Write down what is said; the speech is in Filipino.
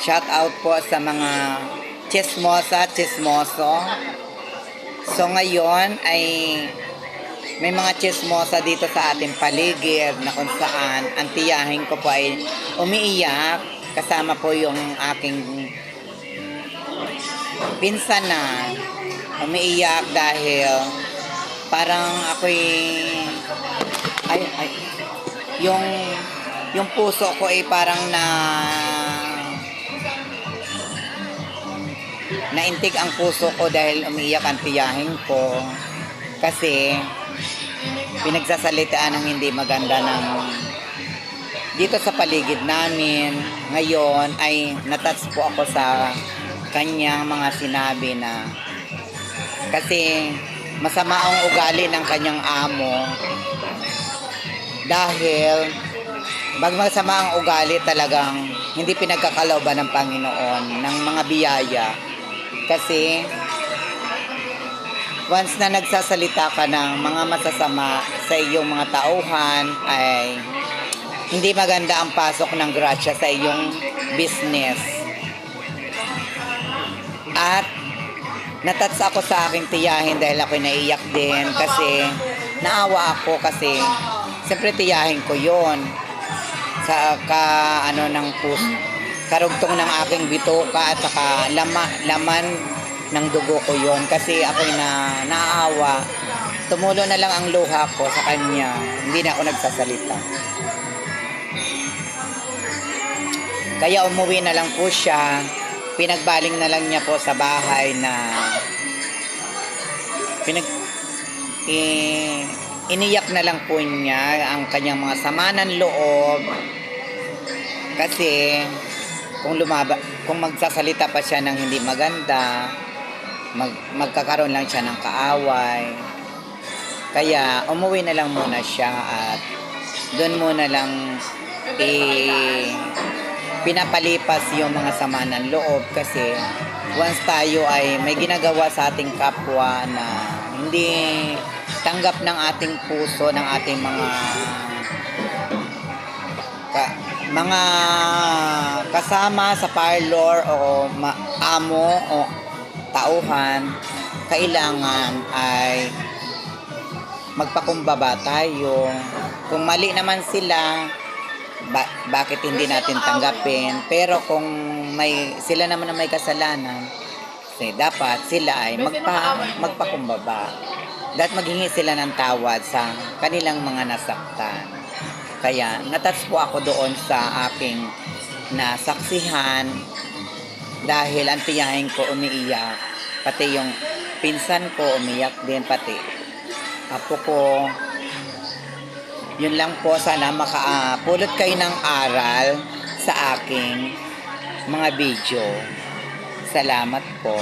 Shout out po sa mga chismosa, chismoso. So ngayon ay may mga chismosa dito sa ating paligid na kung saan ang tiyahin ko po ay umiiyak. Kasama po yung aking pinsan na umiiyak dahil parang ako'y ay yung puso ko ay parang naintig ang puso ko dahil umiiyak ang tiyahin ko kasi pinagsasalitaan ng hindi maganda ng dito sa paligid namin. Ngayon ay natouch po ako sa kanyang mga sinabi na kasi masama ang ugali ng kanyang amo dahil masama ang ugali talagang hindi pinagkakalooban ng Panginoon ng mga biyaya. Kasi once na nagsasalita ka ng mga masasama sa iyong mga tauhan ay hindi maganda ang pasok ng grasya sa iyong business. At natouch ako sa aking tiyahin dahil ako naiiyak din kasi naawa ako kasi siyempre tiyahin ko yon sa karugtong ng aking bituka at saka laman ng dugo ko yon kasi ako'y naawa. Tumulo na lang ang luha ko sa kanya, hindi na ako nagsasalita. Kaya umuwi na lang po siya, pinagbaling na lang niya po sa bahay na iniyak na lang po niya ang kanyang mga sama ng loob kasi kung magsasalita pa siya ng hindi maganda, magkakaroon lang siya ng kaaway. Kaya umuwi na lang muna siya at doon muna lang pinapalipas yung mga sama ng loob kasi once tayo ay may ginagawa sa ating kapwa na hindi tanggap ng ating puso, ng ating mga kasama sa parlor o amo o tauhan, kailangan ay magpakumbaba tayo. Kung mali naman sila, bakit hindi natin tanggapin? Pero kung sila naman na may kasalanan, dapat sila ay magpakumbaba. Dapat maghingi sila ng tawad sa kanilang mga nasaktan. Kaya natouch po ako doon sa aking nasaksihan dahil ang tiyahin ko umiiyak, pati yung pinsan ko umiyak din, pati apo ko. Yun lang po, sana makapulot kayo ng aral sa aking mga video. Salamat po.